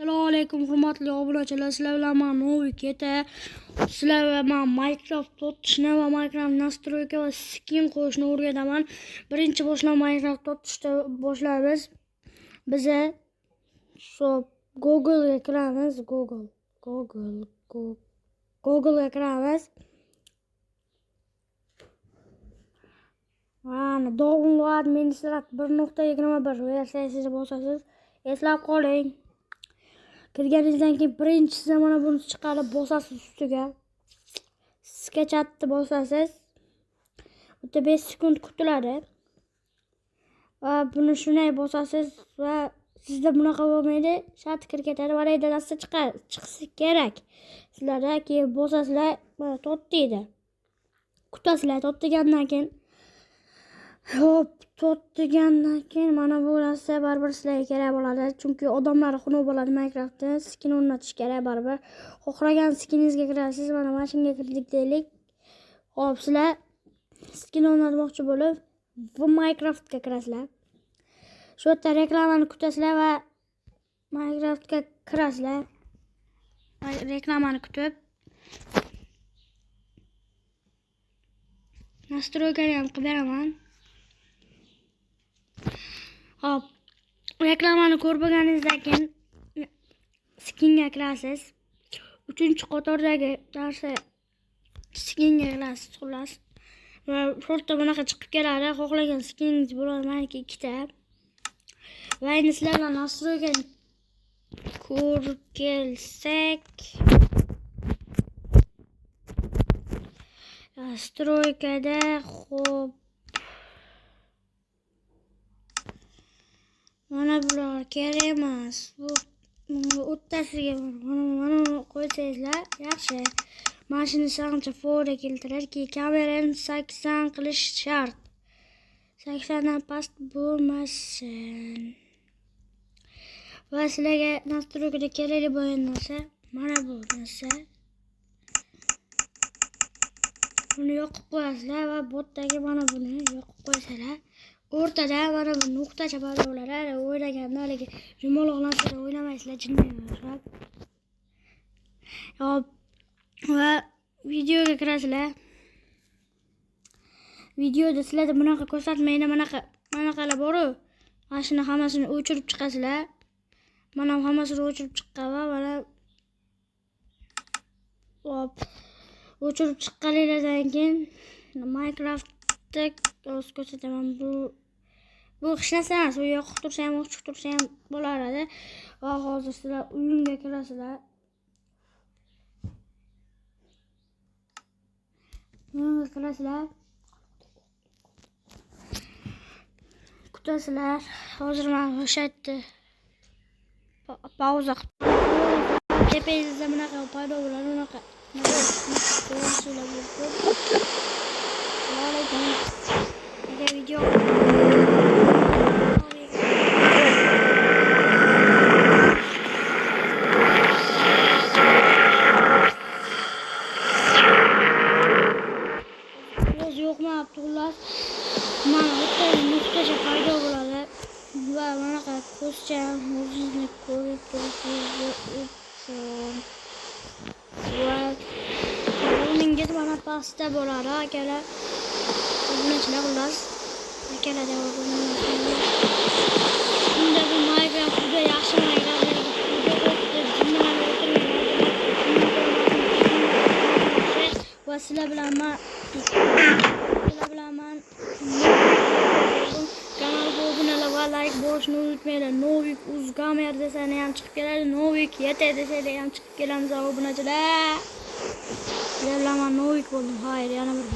Assalomu alaykum hurmatli obunachilar, sizlar bilan men Novik aka. Sizlar bilan men Minecraft o'tishni va Minecraft nastroyka va skin qo'shishni o'rgataman. Birinchi boshlab Minecraft o'tishda boshlaymiz. Biz shu Google ga kiramiz, Google ga kiramiz. Mana download administrator 1.21 versiyasiga bosasiz. Eslab qoling. Kirganingizdan keyin birinchisi mana buni chiqarib bosasiz ustiga. Sketchatni bosasiz. Bitta 5 sekund kutiladi. Va buni shunday bosasiz va sizda bunaqa bo'lmaydi. Shart kirketadi va raydanasi chiqsa kerak. Sizlarda keyin bosasizlar, mana to'xtaydi. Kutasizlar, to'xtagandan keyin to'xtagandan keyin mana bu narsa baribir sizlarga kerak bo'ladi. Chunki odamlar xunuk bo'ladi Minecraftda. Skin o'rnatish kerak baribir. Xohlagan skiningizga kirasiz. Mana mashinaga kirdik deylik. Xo'p, sizlar skin o'rnatmoqchi bo'lib, bu Minecraftga kirasizlar. Shu yerda reklamani kutasizlar va Minecraftga kirasizlar. Reklamani kutib nastroykani ham qilib beraman. Hop, reklamani ko'rganingizdan keyin skinga kirasiz. 3-qatordagi narsa skinga kirasiz, xullas. Va shortda bunaqa chiqib keladi. Xohlagan skiningiz bo'ladi, meniki 2 ta. Va endi sizlar bilan nastroykani ko'rib kelsak, nastroykada xo'p, mana bular kerak emas. Bu o'ttasiga mana qo'ysangizlar yaxshi. Mana shuni sancha fora keltirarki, kamerani 80 qilish shart. 80 dan past bo'lmasin. Va sizlarga nastroykada kerakli bo'lgan narsa mana bu narsa. Buni yoqib qo'yasizlar va botdagi mana buni yoqib qo'yasizlar. O'rtada mana bu nuqtacha paydo bo'ladi. O'ynaganda haligi yumaloq narsada o'ynamaysizlar, jinnilar. Hop, va videoga kirasizlar. Videoda sizlarda bunaqa ko'rsatmaydi, manaqalar bor-ku. Mana shuni hammasini o'chirib chiqasizlar. Mana hammasini o'chirib chiqqan va mana hop, o'chirib chiqqaningizdan keyin Minecraftda o'z ko'rsataman. Bu hech narsa emas. U yoqib tursa ham, o'chib tursa ham bo'laradi. Va hozir sizlar o'yinga kirasizlar. O'yinga kirasizlar. Kutasizlar. Hozir men o'sha yerda pauza qilib tepangizda bunaqa paydo bo'ladi, unaqa. Agar video yo'qmabdi, xullas. Mana bitta nuqtacha paydo bo'ladi va bunaqa ko'zcha o'zingizni ko'rib turibsiz uchun. Va o'rningiz mana pastda bo'ladi, akalar. Obunachilar, xullas. Akalar deb o'rningiz. Bunda bu Minecraft juda yaxshi Minecraft. Va sizlar bilan men kanalga obunalar va like bosishni unutmanglar. Novik Uzgamer desani ham chiqib keladi. Novik yete desanglar ham chiqib kelamiz obunachilar. Sizlar bilan men Novik bo'ldim. Xayr, yana bir